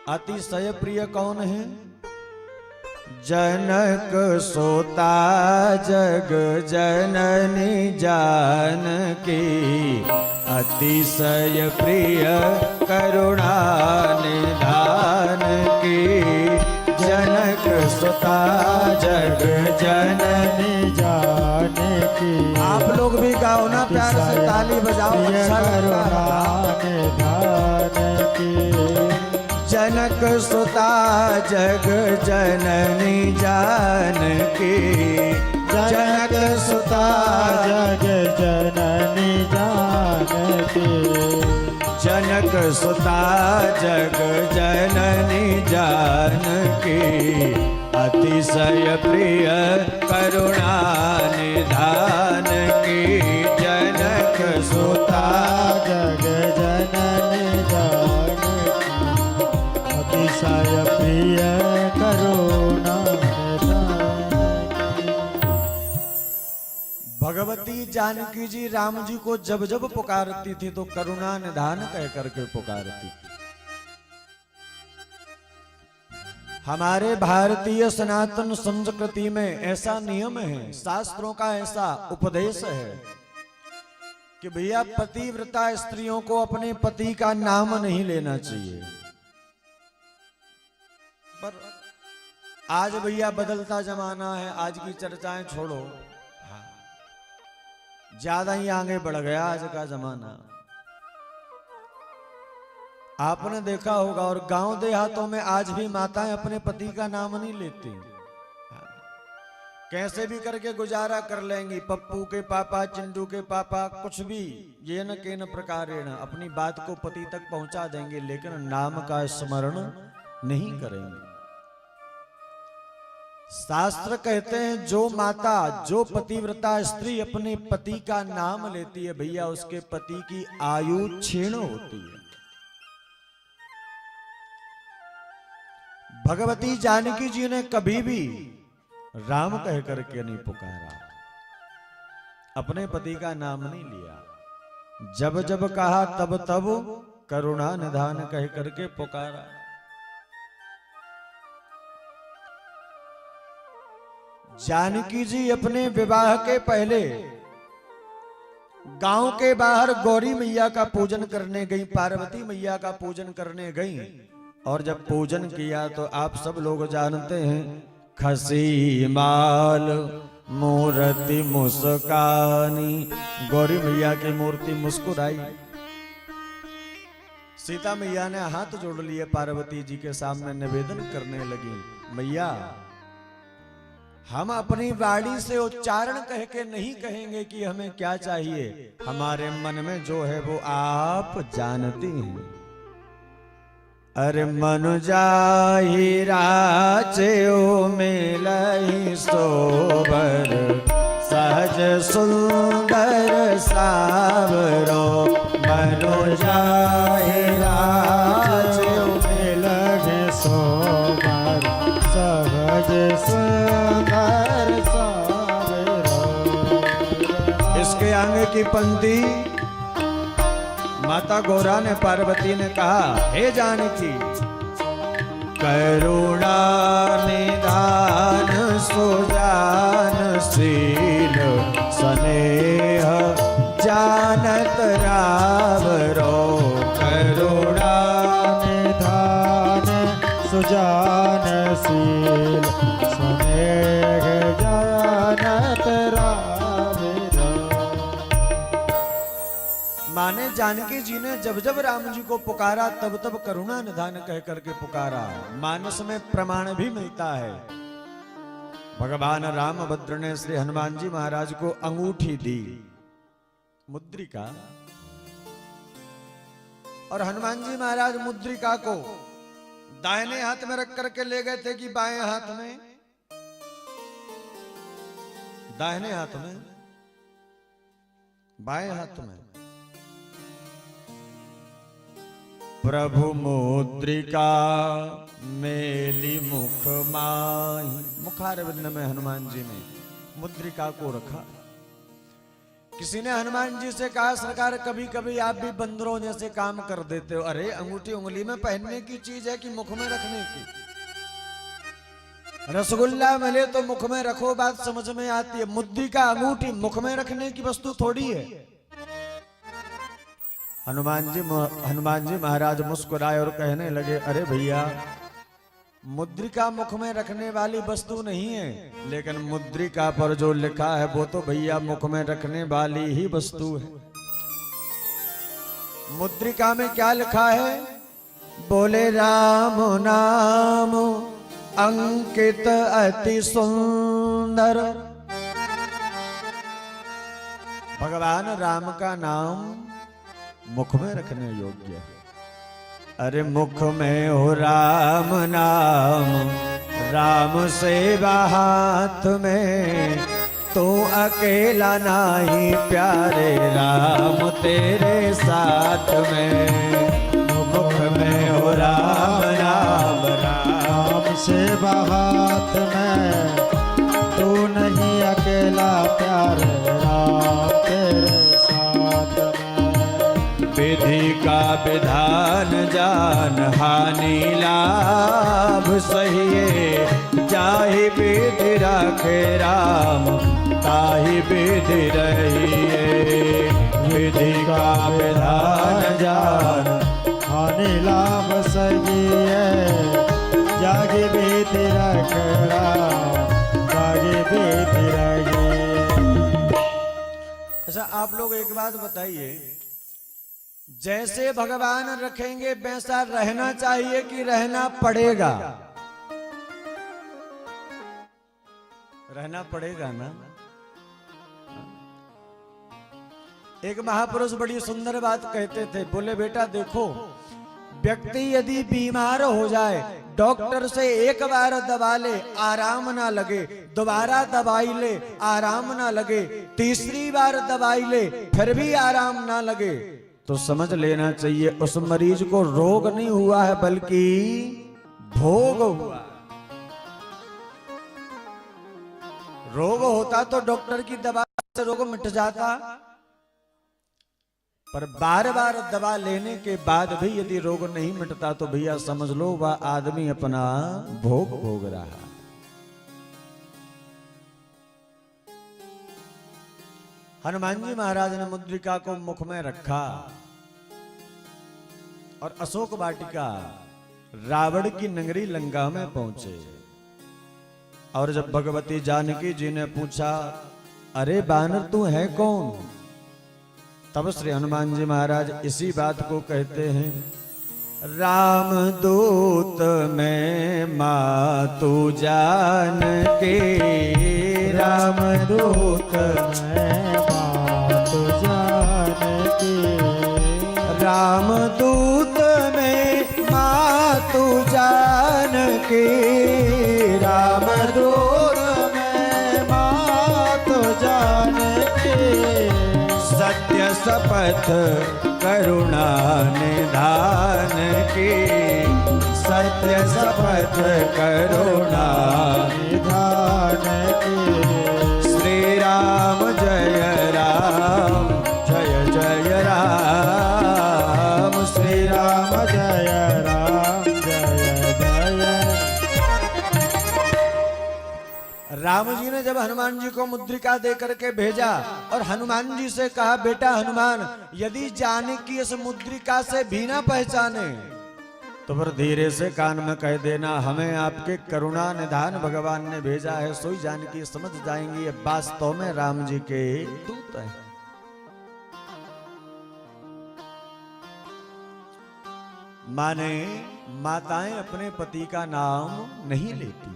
अतिशय प्रिय कौन है? जनक सोता जग जननी जानकी, अतिशय प्रिय करुणा निधान की। जनक सुता जग जननी जानकी। आप लोग भी गाओ ना, प्यार से ताली बजाओ। करुणा निधान की। जनक सुता जग जननी जानकी। जनक सुता जग जननी जानकी। जनक सुता जग जननी जानकी, अतिशय प्रिय करुणा निधान की। जनक सुता जग जननी जानकी, अतिशय प्रिय करुणा निधान की। भगवती जानकी जी राम जी को जब जब पुकारती थी तो करुणा निधान कह करके पुकारती थी। हमारे भारतीय सनातन संस्कृति में ऐसा नियम है, शास्त्रों का ऐसा उपदेश है कि भैया पतिव्रता स्त्रियों को अपने पति का नाम नहीं लेना चाहिए। पर आज भैया बदलता जमाना है, आज की चर्चाएं छोड़ो, ज्यादा ही आगे बढ़ गया आज का जमाना। आपने देखा होगा और गांव देहातों में आज भी माताएं अपने पति का नाम नहीं लेती। कैसे भी करके गुजारा कर लेंगी, पप्पू के पापा, चिंटू के पापा, कुछ भी ये न के न प्रकारेण अपनी बात को पति तक पहुंचा देंगे, लेकिन नाम का स्मरण नहीं करेंगे। शास्त्र कहते हैं जो माता, जो पतिव्रता स्त्री अपने पति का नाम लेती है भैया, उसके पति की आयु क्षीण होती है। भगवती जानकी जी ने कभी भी राम कह करके नहीं पुकारा, अपने पति का नाम नहीं लिया। जब जब कहा तब तब करुणा निधान कह करके पुकारा। जानकी जी अपने विवाह के पहले गांव के बाहर गौरी मैया का पूजन करने गई, पार्वती मैया का पूजन करने गई। और जब पूजन किया तो आप सब लोग जानते हैं, खसी माल मूर्ति मुस्कानी, गौरी मैया की मूर्ति मुस्कुराई। सीता मैया ने हाथ जोड़ लिए, पार्वती जी के सामने निवेदन करने लगी, मैया हम अपनी वाणी से उच्चारण कह के नहीं कहेंगे कि हमें क्या चाहिए, हमारे मन में जो है वो आप जानती हैं। अरे मनु जाहि राचेओ मिलहि सोबर, सहज सुंदर सावरो। मनु जाहि राचेओ मिलहि सोबर, सहज सुंदर सावरो। इसके आगे की पंक्ति माता गौरा ने, पार्वती ने कहा, हे जानकी करुणा निधान सुजान शील, स्नेह जानत रावरो। करुणा निधान सुजान शील, स्नेह जानत रावरो। माने जानकी जी ने जब जब राम जी को पुकारा तब तब करुणा निधान कह करके पुकारा। मानस में प्रमाण भी मिलता है, भगवान रामभद्र ने श्री हनुमान जी महाराज को अंगूठी दी, मुद्रिका, और हनुमान जी महाराज मुद्रिका को दाहिने हाथ में रख करके ले गए थे कि बाएं हाथ में? दाहिने हाथ में, बाएं हाथ में। प्रभु मुद्रिका मेली मुख माही, मुखारविंद में हनुमान जी ने मुद्रिका को रखा। किसी ने हनुमान जी से कहा सरकार कभी कभी आप भी बंदरों जैसे काम कर देते हो। अरे अंगूठी उंगली में पहनने की चीज है कि मुख में रखने की? रसगुल्ला मिले तो मुख में रखो, बात समझ में आती है। मुद्रिका अंगूठी मुख में रखने की वस्तु थोड़ी है। हनुमान जी महाराज मुस्कुराए और कहने लगे, अरे भैया मुद्रिका मुख में रखने वाली वस्तु नहीं है, लेकिन मुद्रिका पर जो लिखा है वो तो भैया मुख में रखने वाली ही वस्तु है। मुद्रिका में क्या लिखा है? बोले राम नाम अंकित अति सुंदर। भगवान राम का नाम मुख में रखने योग्य है। अरे मुख में हो राम नाम, राम सेवा हाथ में, तू अकेला नहीं प्यारे राम तेरे साथ में। मुख में हो राम नाम, राम सेवा हाथ में, तू नहीं अकेला प्यारे राम तेरे साथ में। विधि का विधान जान हानि लाभ सहिए, जाहि विधि राखे राम ताहि विधि रहिए। विधि का विधान जान हानि लाभ सहिए, जाहि विधि राखे राम ताहि विधि रहिए। अच्छा आप लोग एक बात बताइए, जैसे भगवान रखेंगे वैसा रहना चाहिए कि रहना पड़ेगा? रहना पड़ेगा ना। एक महापुरुष बड़ी सुंदर बात कहते थे। बोले बेटा देखो, व्यक्ति यदि बीमार हो जाए, डॉक्टर से एक बार दवा ले आराम ना लगे, दोबारा दवाई ले आराम ना लगे, तीसरी बार दवाई ले फिर भी आराम ना लगे, तो समझ लेना चाहिए उस मरीज को रोग नहीं हुआ है बल्कि भोग हुआ। रोग होता तो डॉक्टर की दवा से रोग मिट जाता, पर बार बार दवा लेने के बाद भी यदि रोग नहीं मिटता तो भैया समझ लो वह आदमी अपना भोग भोग रहा। हनुमान जी महाराज ने मुद्रिका को मुख में रखा और अशोक वाटिका रावण की नगरी लंका में पहुंचे। और जब भगवती जानकी जी ने पूछा, अरे बानर तू है कौन? तब श्री हनुमान जी महाराज इसी बात को कहते हैं, राम दूत में मातु जान के, राम दूत में मातु जान के, राम दूत में मातु जान के, राम दूत में मातु जान के, सत्य शपथ करुणा निधान की, सत्य शपथ करुणा निधान के। श्री राम जय राम जय जय राम, श्री राम जय राम जय जय। राम जी ने जब हनुमान जी को मुद्रिका दे करके भेजा और हनुमान जी से कहा, बेटा हनुमान यदि जानकी इस मुद्रिका से भी ना पहचाने तो फिर धीरे से कान में कह देना, हमें आपके करुणा निधान भगवान ने भेजा है, सोई जानकी समझ जाएंगी ये वास्तव में राम जी के दूत हैं। माने माताएं अपने पति का नाम नहीं लेती,